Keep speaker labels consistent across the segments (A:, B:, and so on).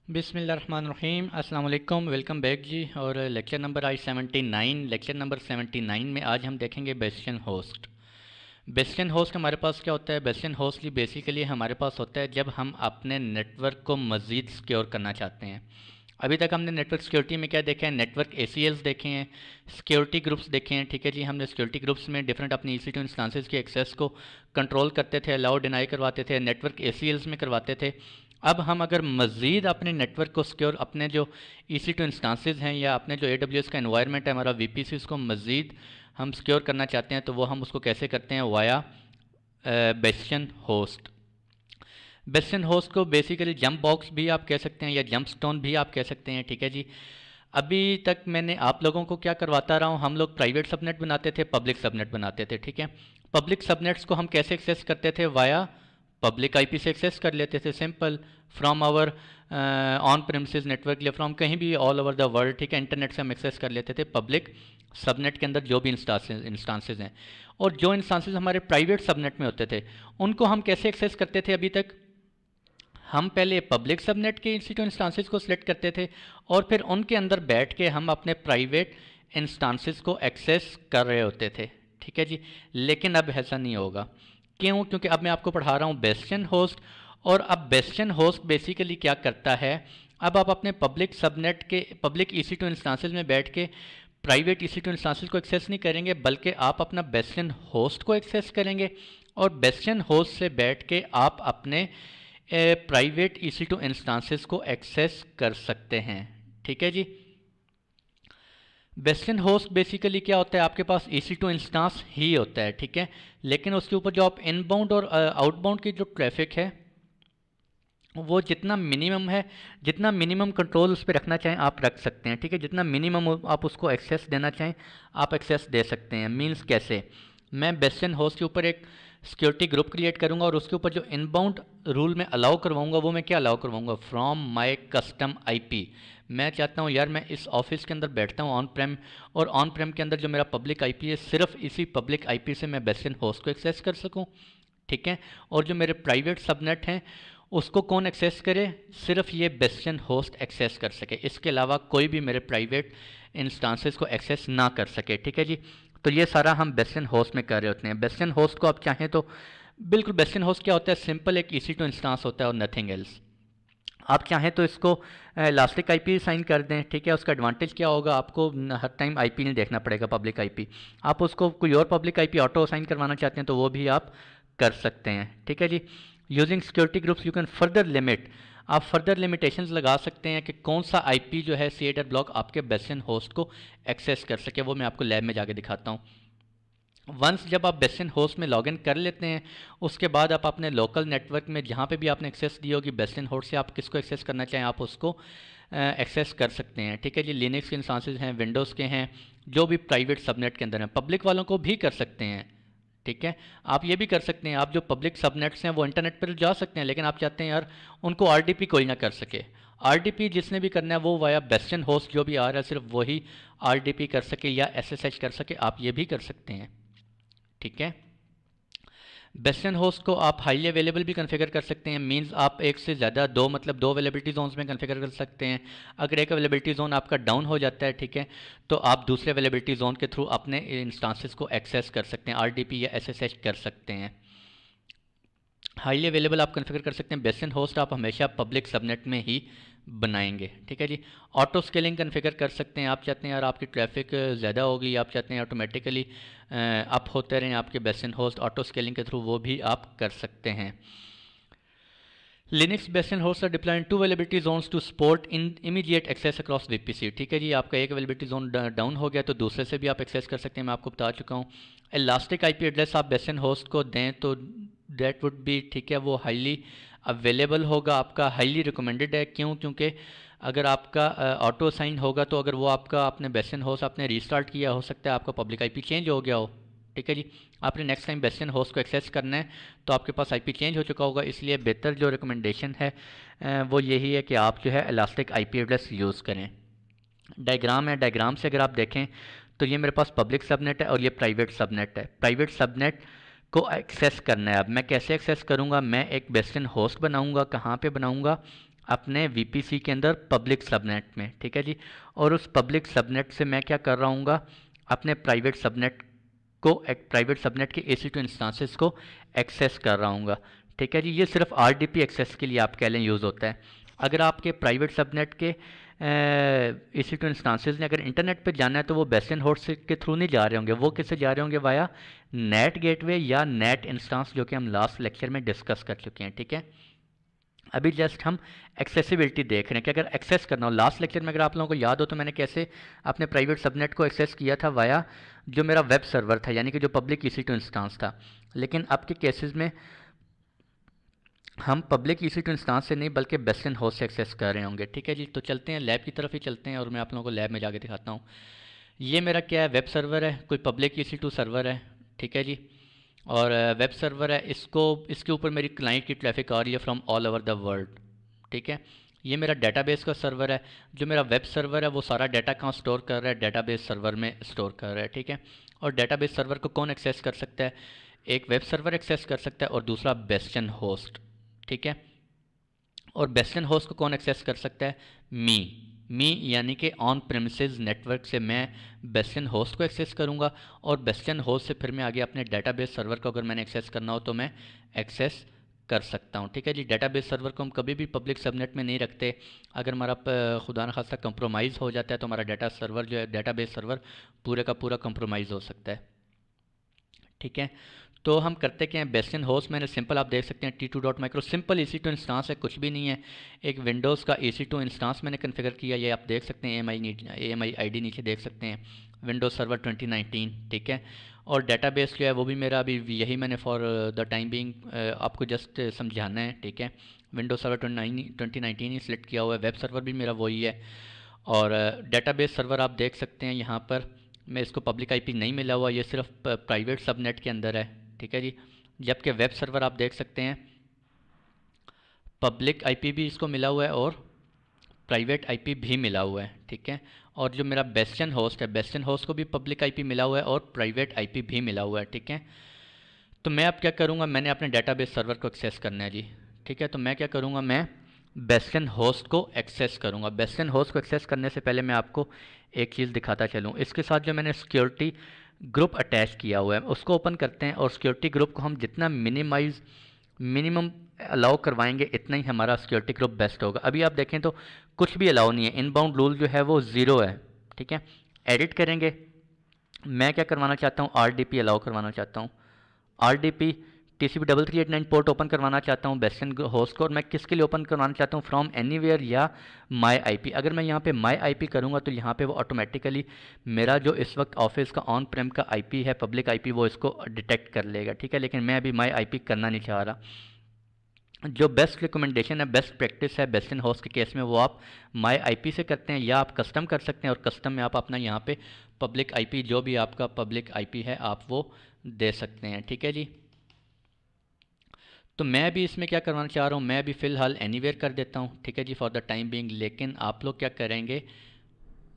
A: बिस्मिल्लाहिर्रहमानिर्रहीम अस्सलाम वालेकुम, वेलकम बैक जी। और लेक्चर नंबर आई 79, लेक्चर नंबर 79 में आज हम देखेंगे बेस्टियन होस्ट। बेस्टियन होस्ट हमारे पास क्या होता है? बेस्टियन होस्ट जी बेसिकली हमारे पास होता है जब हम अपने नेटवर्क को मज़ीद सिक्योर करना चाहते हैं। अभी तक हमने नेटवर्क सिक्योरिटी में क्या देखा है? नेटवर्क ACLs देखे हैं, सिक्योरिटी ग्रुप्स देखे हैं। ठीक है जी, हमने सिक्योरिटी ग्रुप्स में डिफरेंट अपनी EC2 इंस्टांसेस के एक्सेस को कंट्रोल करते थे, अलाउ डिनाई करवाते थे, नेटवर्क ACLs में करवाते थे। अब हम अगर मज़ीद अपने नेटवर्क को सिक्योर, अपने जो EC2 इंस्टांसेस हैं या अपने जो AWS का एनवायरनमेंट है हमारा VPCs को मज़ीद हम सिक्योर करना चाहते हैं, तो वो हम उसको कैसे करते हैं? Via bastion host. Bastion host को बेसिकली जंप बॉक्स भी आप कह सकते हैं या जंप स्टोन भी आप कह सकते हैं। ठीक है जी, अभी तक मैंने आप लोगों को क्या करवाता रहा हूँ, हम लोग प्राइवेट सबनेट बनाते थे, पब्लिक सबनेट बनाते थे। ठीक है, पब्लिक सबनेट्स को हम कैसे एक्सेस करते थे? वाया पब्लिक IP से एक्सेस कर लेते थे, simple, from our on premises network या फ्रॉम कहीं भी ऑल ओवर द वर्ल्ड। ठीक है, इंटरनेट से हम एक्सेस कर लेते थे पब्लिक सबनेट के अंदर जो भी इंस्टांसेस हैं। और जो इंस्टांसेस हमारे प्राइवेट सबनेट में होते थे उनको हम कैसे एक्सेस करते थे? अभी तक हम पहले पब्लिक सबनेट के EC2 इंस्टांसेस को सिलेक्ट करते थे और फिर उनके अंदर बैठ के हम अपने प्राइवेट इंस्टांसेस को एक्सेस कर रहे होते थे। ठीक है जी, लेकिन अब ऐसा नहीं होगा। क्यों? क्योंकि अब मैं आपको पढ़ा रहा हूँ बेस्टियन होस्ट। और अब बेस्टियन होस्ट बेसिकली क्या करता है? अब आप अपने पब्लिक सबनेट के पब्लिक EC2 इंस्टांसेस में बैठ के प्राइवेट EC2 इंस्टांसेस को एक्सेस नहीं करेंगे, बल्कि आप अपना बेस्टियन होस्ट को एक्सेस करेंगे और बेस्टियन होस्ट से बैठ के आप अपने प्राइवेट EC2 इंस्टांसेस को एक्सेस कर सकते हैं। ठीक है जी, बेस्टियन होस्ट बेसिकली क्या होता है? आपके पास EC2 इंस्टांस ही होता है। ठीक है, लेकिन उसके ऊपर जो आप इनबाउंड और आउटबाउंड की जो ट्रैफिक है वो जितना मिनिमम है, जितना मिनिमम कंट्रोल उस पर रखना चाहें आप रख सकते हैं। ठीक है, जितना मिनिमम आप उसको एक्सेस देना चाहें आप एक्सेस दे सकते हैं। मींस कैसे? मैं बेस्टियन होस्ट के ऊपर एक सिक्योरिटी ग्रुप क्रिएट करूंगा और उसके ऊपर जो इनबाउंड रूल में अलाउ करवाऊंगा वो मैं क्या अलाउ करवाऊंगा? From my custom IP। मैं चाहता हूं यार मैं इस ऑफिस के अंदर बैठता हूं ऑन प्रेम, और ऑन प्रेम के अंदर जो मेरा पब्लिक IP है सिर्फ इसी पब्लिक IP से मैं बेस्टियन होस्ट को एक्सेस कर सकूं। ठीक है, और जो मेरे प्राइवेट सबनेट हैं उसको कौन एक्सेस करे? सिर्फ ये बेस्टियन होस्ट एक्सेस कर सके, इसके अलावा कोई भी मेरे प्राइवेट इंस्टांसेस को एक्सेस ना कर सके। ठीक है जी, तो ये सारा हम बेस्टियन होस्ट में कर रहे होते हैं। बेस्टियन होस्ट को आप चाहें तो बिल्कुल, बेस्टियन होस्ट क्या होता है? सिंपल एक EC2 इंस्टांस होता है और नथिंग एल्स। आप चाहें तो इसको इलास्टिक IP साइन कर दें। ठीक है, उसका एडवांटेज क्या होगा? आपको हर टाइम IP नहीं देखना पड़ेगा, पब्लिक IP। आप उसको कोई और पब्लिक IP ऑटो साइन करवाना चाहते हैं तो वो भी आप कर सकते हैं। ठीक है जी, using security groups you can further limit, आप फर्दर लिमिटेशंस लगा सकते हैं कि कौन सा IP जो है C8 ब्लॉक आपके बेस्टियन होस्ट को एक्सेस कर सके। वो मैं आपको लैब में जाके दिखाता हूँ। वंस जब आप बेस्टियन होस्ट में लॉगिन कर लेते हैं उसके बाद आप अपने लोकल नेटवर्क में जहाँ पे भी आपने एक्सेस दी होगी बेस्टियन होस्ट से, आप किसको एक्सेस करना चाहें आप उसको एक्सेस कर सकते हैं। ठीक है जी, लिनक्स के इंस्टांसेस हैं, विंडोज़ के हैं, जो भी प्राइवेट सबनेट के अंदर हैं, पब्लिक वालों को भी कर सकते हैं। ठीक है, आप ये भी कर सकते हैं, आप जो पब्लिक सबनेट्स हैं वो इंटरनेट पर जा सकते हैं, लेकिन आप चाहते हैं यार उनको RDP कोई ना कर सके। RDP जिसने भी करना है वो वाया बेस्टियन होस्ट जो भी आ रहा है सिर्फ वही RDP कर सके या SSH कर सके, आप ये भी कर सकते हैं। ठीक है, बेस्टियन होस्ट को आप हाईली अवेलेबल भी कन्फिगर कर सकते हैं। मींस आप एक से ज़्यादा दो अवेलेबिलिटी जोन्स में कन्फिगर कर सकते हैं। अगर एक अवेलेबिलिटी जोन आपका डाउन हो जाता है, ठीक है, तो आप दूसरे अवेलेबिलिटी जोन के थ्रू अपने इंस्टांसेस को एक्सेस कर सकते हैं, RDP या SSH कर सकते हैं। हाईली अवेलेबल आप कन्फिगर कर सकते हैं। बेस्टियन होस्ट आप हमेशा पब्लिक सबनेट में ही बनाएंगे। ठीक है जी, ऑटो स्केलिंग कन्फिगर कर सकते हैं। आप चाहते हैं यार आपकी ट्रैफिक ज़्यादा होगी, आप चाहते हैं ऑटोमेटिकली अप होते रहें आपके बेस्टियन होस्ट, ऑटो स्केलिंग के थ्रू वो भी आप कर सकते हैं। Linux bastion host are deploying 2 availability zones to support in immediate access across VPC। ठीक है जी, आपका एक अवेलेबिलिटी जोन डाउन हो गया तो दूसरे से भी आप एक्सेस कर सकते हैं, मैं आपको बता चुका हूँ। इलास्टिक IP एड्रेस आप बेस्टियन होस्ट को दें तो दैट वुड बी, ठीक है, वो हाईली अवेलेबल होगा, आपका हाईली रिकमेंडेड है। क्यों? क्योंकि अगर आपका ऑटो साइन होगा तो अगर वो आपका आपने बेस्टियन होस्ट आपने रीस्टार्ट किया, हो सकता है आपका पब्लिक IP चेंज हो गया हो। ठीक है जी, आपने नेक्स्ट टाइम बेस्टियन होस्ट को एक्सेस करना है तो आपके पास IP चेंज हो चुका होगा, इसलिए बेहतर जो रिकमेंडेशन है वो यही है कि आप जो है इलास्टिक IP एड्रेस यूज़ करें। डायग्राम है, डायग्राम से अगर आप देखें तो ये मेरे पास पब्लिक सबनेट है और ये प्राइवेट सबनेट है। प्राइवेट सबनेट को एक्सेस करना है, अब मैं कैसे एक्सेस करूँगा? मैं एक बेस्टियन होस्ट बनाऊँगा, कहाँ पे बनाऊँगा? अपने VPC के अंदर पब्लिक सबनेट में, ठीक है जी। और उस पब्लिक सबनेट से मैं क्या कर रहा हूँ, अपने प्राइवेट सबनेट को, प्राइवेट सबनेट के EC2 इंस्टांसेस को एक्सेस कर रहा हूँ, ठीक है जी। ये सिर्फ RDP एक्सेस के लिए आप कह लें यूज़ होता है। अगर आपके प्राइवेट सबनेट के EC2 इंस्टांसेस ने अगर इंटरनेट पे जाना है तो वो बेस्ट होस्ट के थ्रू नहीं जा रहे होंगे, वो किससे जा रहे होंगे, वाया नेट गेटवे या नेट इंस्टांस, जो कि हम लास्ट लेक्चर में डिस्कस कर चुके हैं, ठीक है। अभी जस्ट हम एक्सेसिबिलिटी देख रहे हैं कि अगर एक्सेस करना हो, लास्ट लेक्चर में अगर आप लोगों को याद हो तो मैंने कैसे अपने प्राइवेट सबनेट को एक्सेस किया था वाया जो मेरा वेब सर्वर था, यानी कि जो पब्लिक EC2 इंस्टांस था। लेकिन अब के केसेस में हम पब्लिक EC2 इंस्टांस से नहीं बल्कि बेस्ट होस्ट से एक्सेस कर रहे होंगे, ठीक है जी। तो चलते हैं लैब की तरफ ही चलते हैं और मैं आप लोगों को लैब में जाके दिखाता हूँ। ये मेरा क्या है, वेब सर्वर है, कोई पब्लिक EC2 सर्वर है, ठीक है जी। और वेब सर्वर है, इसके ऊपर मेरी क्लाइंट की ट्रैफिक आ रही है from all over the world, ठीक है। ये मेरा डेटाबेस का सर्वर है, जो मेरा वेब सर्वर है वो सारा डाटा कहाँ स्टोर कर रहा है, डेटाबेस सर्वर में स्टोर कर रहा है, ठीक है। और डेटाबेस सर्वर को कौन एक्सेस कर सकता है, एक वेब सर्वर एक्सेस कर सकता है और दूसरा बेस्टन होस्ट, ठीक है। और बेस्टन होस्ट को कौन एक्सेस कर सकता है, मी यानी कि ऑन प्रेमिसेस नेटवर्क से मैं बेस्टन होस्ट को एक्सेस करूंगा और बेस्टन होस्ट से फिर मैं आगे अपने डेटाबेस सर्वर को अगर मैंने एक्सेस करना हो तो मैं एक्सेस कर सकता हूं, ठीक है जी। डेटाबेस सर्वर को हम कभी भी पब्लिक सबनेट में नहीं रखते। अगर हमारा खुदा न खास्ता कंप्रोमाइज़ हो जाता है तो हमारा डाटा सर्वर जो है, डेटाबेस सर्वर पूरे का पूरा कंप्रोमाइज़ हो सकता है, ठीक है। तो हम करते क्या हैं, बेस्टन होस्ट मैंने सिंपल आप देख सकते हैं T2.micro सिंपल EC2 इंस्टांस है, कुछ भी नहीं है। एक विंडोज़ का EC2 इंस्टांस मैंने कॉन्फ़िगर किया, ये आप देख सकते हैं, AMI ID नीचे देख सकते हैं, विंडोज़ सर्वर 2019, ठीक है। और डेटाबेस जो है वो भी मेरा अभी यही मैंने फॉर द टाइम बीइंग आपको जस्ट समझाना है, ठीक है। विंडोज़ सर्वर 2019 ही सिलेक्ट किया हुआ है, वेब सर्वर भी मेरा वही है। और डेटाबेस सर्वर आप देख सकते हैं यहाँ पर मैं इसको पब्लिक IP नहीं मिला हुआ, ये सिर्फ प्राइवेट सबनेट के अंदर है, ठीक है जी। जबकि वेब सर्वर आप देख सकते हैं पब्लिक IP भी इसको मिला हुआ है और प्राइवेट IP भी मिला हुआ है, ठीक है। और जो मेरा बेस्टन होस्ट है, बेस्टन होस्ट को भी पब्लिक IP मिला हुआ है और प्राइवेट IP भी मिला हुआ है, ठीक है। तो मैं अब क्या करूँगा, मैंने अपने डेटाबेस सर्वर को एक्सेस करना है जी, ठीक है। तो मैं क्या करूँगा, मैं बेस्टन होस्ट को एक्सेस करूँगा। बेस्टन होस्ट को एक्सेस करने से पहले मैं आपको एक चीज़ दिखाता चलूँ। इसके साथ जो मैंने सिक्योरिटी ग्रुप अटैच किया हुआ है उसको ओपन करते हैं और सिक्योरिटी ग्रुप को हम जितना मिनिमम अलाउ करवाएंगे इतना ही हमारा सिक्योरिटी ग्रुप बेस्ट होगा। अभी आप देखें तो कुछ भी अलाउ नहीं है, इनबाउंड रूल जो है वो ज़ीरो है, ठीक है। एडिट करेंगे, मैं क्या करवाना चाहता हूँ, RDP अलाउ करवाना चाहता हूँ, RDP TCP/339 पोर्ट ओपन करवाना चाहता हूँ बेस्टन होस्ट को। और मैं किसके लिए ओपन करवाना चाहता हूँ, फ्रॉम एनीवेयर या माई IP। अगर मैं यहाँ पे माई IP करूँगा तो यहाँ पे वो ऑटोमेटिकली मेरा जो इस वक्त ऑफिस का ऑन प्रेम का IP है, पब्लिक IP, वो इसको डिटेक्ट कर लेगा, ठीक है। लेकिन मैं अभी माई IP करना नहीं चाह रहा। जो बेस्ट रिकमेंडेशन है, बेस्ट प्रैक्टिस है बेस्टन होस्ट के केस में, वो आप माई IP से करते हैं या आप कस्टम कर सकते हैं और कस्टम में आप अपना यहाँ पे पब्लिक IP, जो भी आपका पब्लिक IP है, आप वो दे सकते हैं, ठीक है जी। तो मैं भी इसमें क्या करवाना चाह रहा हूँ, मैं भी फ़िलहाल एनीवेयर कर देता हूँ, ठीक है जी, फॉर द टाइम बीइंग। लेकिन आप लोग क्या करेंगे,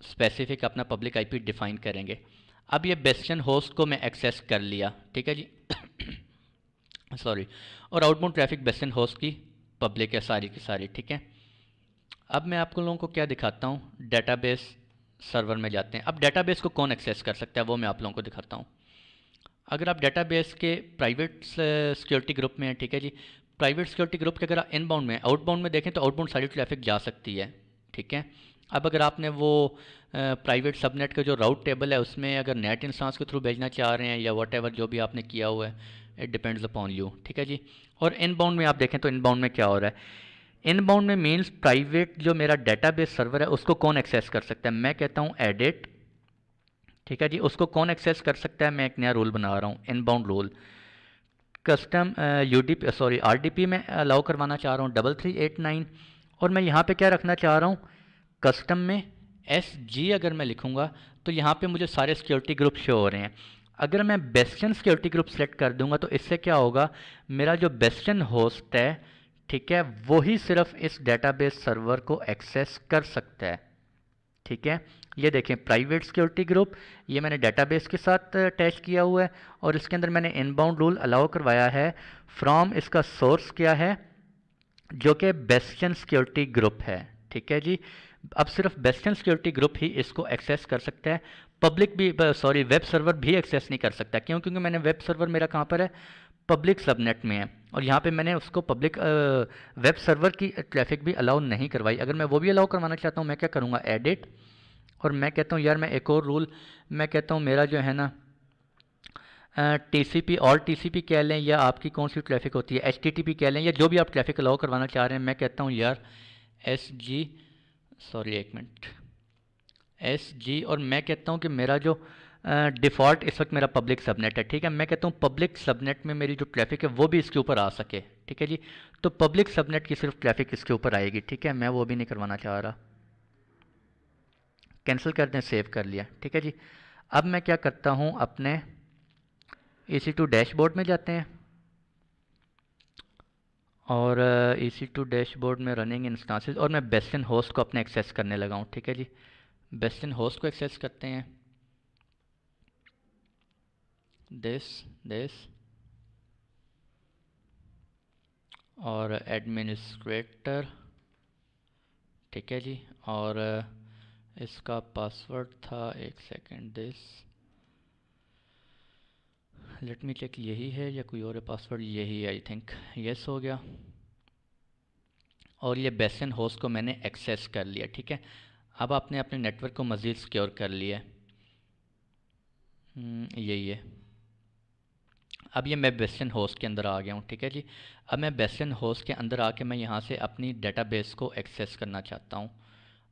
A: स्पेसिफिक अपना पब्लिक IP डिफ़ाइन करेंगे। अब ये बेस्टन होस्ट को मैं एक्सेस कर लिया, ठीक है जी सॉरी। और आउटबाउंड ट्रैफिक बेस्टन होस्ट की पब्लिक है सारी की सारी, ठीक है। अब मैं आप लोगों को क्या दिखाता हूँ, डेटाबेस सर्वर में जाते हैं। अब डेटाबेस को कौन एक्सेस कर सकता है वो मैं आप लोगों को दिखाता हूँ। अगर आप डेटाबेस के प्राइवेट सिक्योरिटी ग्रुप में हैं, ठीक है जी, प्राइवेट सिक्योरिटी ग्रुप के अगर इनबाउंड में, आउटबाउंड में देखें तो आउटबाउंड सारी ट्रैफिक जा सकती है, ठीक है। अब अगर आपने वो प्राइवेट सबनेट का जो राउट टेबल है उसमें अगर नेट इंस्टांस के थ्रू भेजना चाह रहे हैं या वट एवर जो भी आपने किया हुआ है, इट डिपेंड्स अपॉन यू, ठीक है जी। और इनबाउंड में आप देखें तो इनबाउंड में क्या हो रहा है, इनबाउंड में मीन्स प्राइवेट जो मेरा डेटाबेस सर्वर है उसको कौन एक्सेस कर सकता है, मैं कहता हूँ एडिट, ठीक है जी। उसको कौन एक्सेस कर सकता है, मैं एक नया रूल बना रहा हूँ, इनबाउंड रूल, कस्टम RDP में अलाउ करवाना चाह रहा हूँ 3389। और मैं यहाँ पे क्या रखना चाह रहा हूँ, कस्टम में SG अगर मैं लिखूँगा तो यहाँ पे मुझे सारे सिक्योरिटी ग्रुप शो हो रहे हैं। अगर मैं बेस्टन सिक्योरिटी ग्रुप सेलेक्ट कर दूंगा तो इससे क्या होगा, मेरा जो बेस्टन होस्ट है, ठीक है, वही सिर्फ इस डेटाबेस सर्वर को एक्सेस कर सकता है, ठीक है। ये देखें प्राइवेट सिक्योरिटी ग्रुप, ये मैंने डेटाबेस के साथ अटैच किया हुआ है और इसके अंदर मैंने इनबाउंड रूल अलाउ करवाया है फ्रॉम, इसका सोर्स क्या है, जो कि बेस्टियन सिक्योरिटी ग्रुप है, ठीक है जी। अब सिर्फ बेस्टियन सिक्योरिटी ग्रुप ही इसको एक्सेस कर सकता है, पब्लिक भी, सॉरी, वेब सर्वर भी एक्सेस नहीं कर सकता। क्यों? क्योंकि मैंने वेब सर्वर मेरा कहाँ पर है, पब्लिक सबनेट में है, और यहाँ पे मैंने उसको पब्लिक वेब सर्वर की ट्रैफिक भी अलाउ नहीं करवाई। अगर मैं वो भी अलाउ करवाना चाहता हूँ, मैं क्या करूँगा, एडिट, और मैं कहता हूँ यार मैं एक और रूल, मैं कहता हूँ मेरा जो है ना टीसीपी, और टीसीपी कह लें, या आपकी कौन सी ट्रैफिक होती है, एचटीटीपी कह लें, या जो भी आप ट्रैफिक अलाउ करवाना चाह रहे हैं। मैं कहता हूँ यार एस जी, सॉरी एक मिनट, एस जी, और मैं कहता हूँ कि मेरा जो डिफ़ॉल्ट इस वक्त मेरा पब्लिक सबनेट है, ठीक है। मैं कहता हूँ पब्लिक सबनेट में मेरी जो ट्रैफिक है वो भी इसके ऊपर आ सके, ठीक है जी। तो पब्लिक सबनेट की सिर्फ ट्रैफिक इसके ऊपर आएगी, ठीक है। मैं वो भी नहीं करवाना चाह रहा, कैंसिल कर दें, सेव कर लिया, ठीक है जी। अब मैं क्या करता हूँ, अपने EC2 डैशबोर्ड में जाते हैं, और EC2 डैशबोर्ड में रनिंग इंस्टांसेस, और मैं बेस्टियन होस्ट को अपने एक्सेस करने लगा हूँ, ठीक है जी। बेस्टियन होस्ट को एक्सेस करते हैं, दिस और एडमिनिस्ट्रेटर, ठीक है जी। और इसका पासवर्ड था, एक second, this, let me check, यही है या कोई और है पासवर्ड, यही आई थिंक, यस हो गया। और ये बेस्टियन होस्ट को मैंने एक्सेस कर लिया, ठीक है। अब आपने अपने नेटवर्क को मज़ीद सिक्योर कर लिया है, यही है। अब ये मैं बेस्टियन होस्ट के अंदर आ गया हूँ, ठीक है जी। अब मैं बेस्टियन होस्ट के अंदर आके मैं यहाँ से अपनी डेटाबेस को एक्सेस करना चाहता हूँ।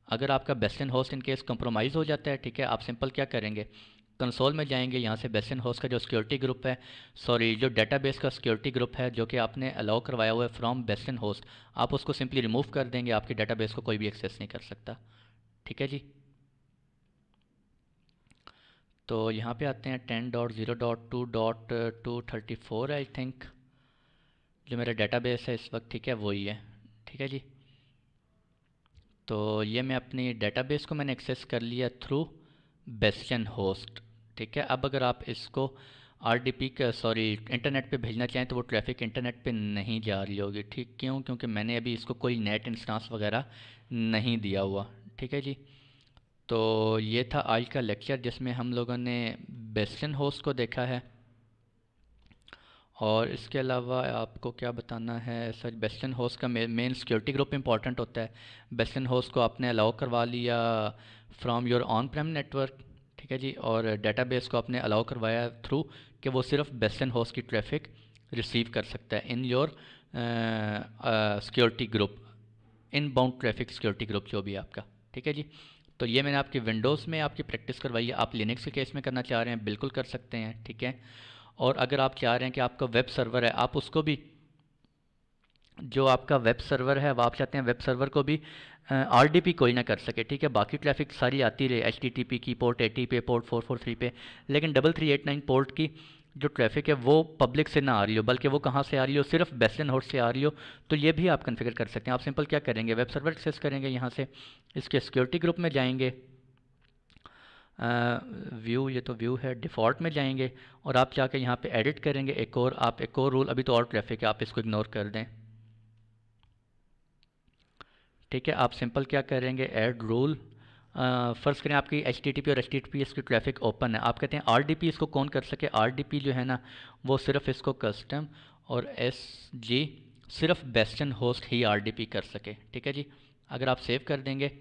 A: अगर आपका bastion host in case compromise हो जाता है, ठीक है, आप सिंपल क्या करेंगे, कंसोल में जाएंगे, यहाँ से बेस्टियन होस्ट का जो सिक्योरिटी ग्रुप है, सॉरी जो डेटाबेस का सिक्योरिटी ग्रुप है जो कि आपने अलाउ करवाया हुआ है फ्रॉम बेस्टियन होस्ट, आप उसको सिंपली रिमूव कर देंगे, आपकी डेटाबेस को कोई भी एक्सेस नहीं कर सकता, ठीक है जी। तो यहाँ पे आते हैं 10.0.2.234 आई थिंक, जो मेरा डेटाबेस है इस वक्त, ठीक है, वही है, ठीक है जी। तो ये मैं अपनी डेटाबेस को मैंने एक्सेस कर लिया थ्रू बेस्टियन होस्ट, ठीक है। अब अगर आप इसको आरडीपी का, सॉरी, इंटरनेट पे भेजना चाहें तो वो ट्रैफिक इंटरनेट पे नहीं जा रही होगी, ठीक। क्यों? क्योंकि मैंने अभी इसको कोई नेट इंस्टांस वगैरह नहीं दिया हुआ, ठीक है जी। तो ये था आज का लेक्चर जिसमें हम लोगों ने बेस्टियन होस्ट को देखा है, और इसके अलावा आपको क्या बताना है, सच बेस्टियन होस्ट का मेन सिक्योरिटी ग्रुप इंपॉर्टेंट होता है। बेस्टियन होस्ट को आपने अलाउ करवा लिया from your on Prem network, ठीक है जी, और डेटाबेस को आपने अलाउ करवाया थ्रू कि वो सिर्फ बेस्टियन होस्ट की ट्रैफिक रिसीव कर सकता है in your security group, in bound traffic security group जो भी आपका, ठीक है जी। तो ये मैंने आपकी विंडोज़ में आपकी प्रैक्टिस करवाई है, आप लिनक्स के केस में करना चाह रहे हैं बिल्कुल कर सकते हैं, ठीक है। और अगर आप चाह रहे हैं कि आपका वेब सर्वर है, आप उसको भी, जो आपका वेब सर्वर है, वो आप चाहते हैं वेब सर्वर को भी RDP कोई ना कर सके, ठीक है। बाकी ट्रैफिक सारी आती रहे HTTP की पोर्ट 80 पे, पोर्ट 443 पे, लेकिन 3389 पोर्ट की जो ट्रैफिक है वो पब्लिक से ना आ रही हो, बल्कि वो कहाँ से आ रही हो, सिर्फ बेस्टियन होस्ट से आ रही हो, तो ये भी आप कन्फिगर कर सकते हैं। आप सिंपल क्या करेंगे, वेब सर्वर एक्सेस करेंगे, यहाँ से इसके सिक्योरिटी ग्रुप में जाएंगे, व्यू, ये तो व्यू है, डिफ़ॉल्ट में जाएंगे, और आप जाके यहाँ पे एडिट करेंगे, एक और, आप एक और रूल, अभी तो और ट्रैफिक है, आप इसको इग्नोर कर दें, ठीक है। आप सिंपल क्या करेंगे, ऐड रूल, फ़र्ज़ करें आपकी HTTP और HTTPS की ट्रैफिक ओपन है, आप कहते हैं RDP इसको कौन कर सके, RDP जो है ना वो सिर्फ इसको कस्टम और SG, सिर्फ बेस्टियन होस्ट ही RDP कर सके, ठीक है जी। अगर आप सेव कर देंगे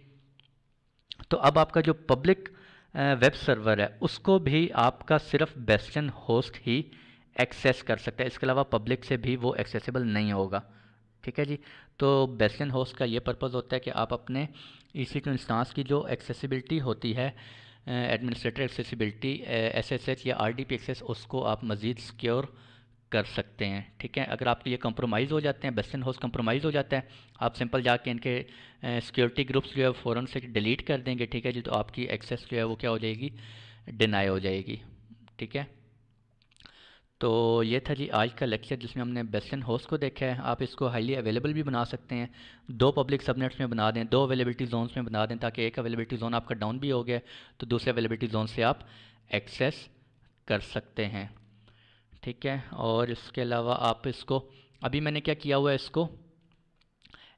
A: तो अब आपका जो पब्लिक वेब सर्वर है उसको भी आपका सिर्फ बेस्टियन होस्ट ही एक्सेस कर सकता है, इसके अलावा पब्लिक से भी वो एक्सेसिबल नहीं होगा, ठीक है जी। तो बेस्टियन होस्ट का ये पर्पज़ होता है कि आप अपने EC2 इंस्टांस की जो एक्सेसिबिलिटी होती है, एडमिनिस्ट्रेटर एक्सेसिबिलिटी, SSH या RDP एक्सेस, उसको आप मज़ीद सिक्योर कर सकते हैं, ठीक है। अगर आपके ये कंप्रोमाइज़ हो जाते हैं, बेस्टियन होस्ट कंप्रोमाइज़ हो जाता है, आप सिंपल जाके इनके सिक्योरिटी ग्रुप्स जो है फ़ौरन से डिलीट कर देंगे, ठीक है जी। तो आपकी एक्सेस जो है वो क्या हो जाएगी, डिनाई हो जाएगी, ठीक है। तो ये था जी आज का लेक्चर जिसमें हमने बेस्टियन होस्ट को देखा है। आप इसको हाईली अवेलेबल भी बना सकते हैं, 2 पब्लिक सबनेट्स में बना दें, 2 अवेलेबिलिटी जोन्स में बना दें, ताकि एक अवेलेबिलिटी जोन आपका डाउन भी हो गया तो दूसरे अवेलेबिलिटी जोन से आप एक्सेस कर सकते हैं, ठीक है। और इसके अलावा आप इसको, अभी मैंने क्या किया हुआ है, इसको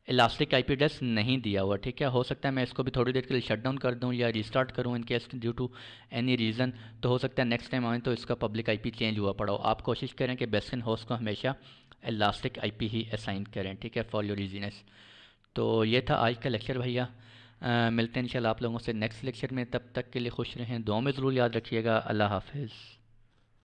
A: इलास्टिक आईपी एड्रेस नहीं दिया हुआ, ठीक है। हो सकता है मैं इसको भी थोड़ी देर के लिए शट डाउन कर दूं या रिस्टार्ट करूं in case due to any reason, तो हो सकता है नेक्स्ट टाइम आए तो इसका पब्लिक आईपी चेंज हुआ पड़ा हो। आप कोशिश करें कि बेस्ट इन होस्ट को हमेशा इलास्टिक आईपी ही असाइन करें, ठीक है, फॉर योर इजीनेस। तो ये था आज का लेक्चर भैया। मिलते हैं इंशाल्लाह आप लोगों से नेक्स्ट लेक्चर में, तब तक के लिए खुश रहें, दुआ में ज़रूर याद रखिएगा। अल्लाह हाफिज़।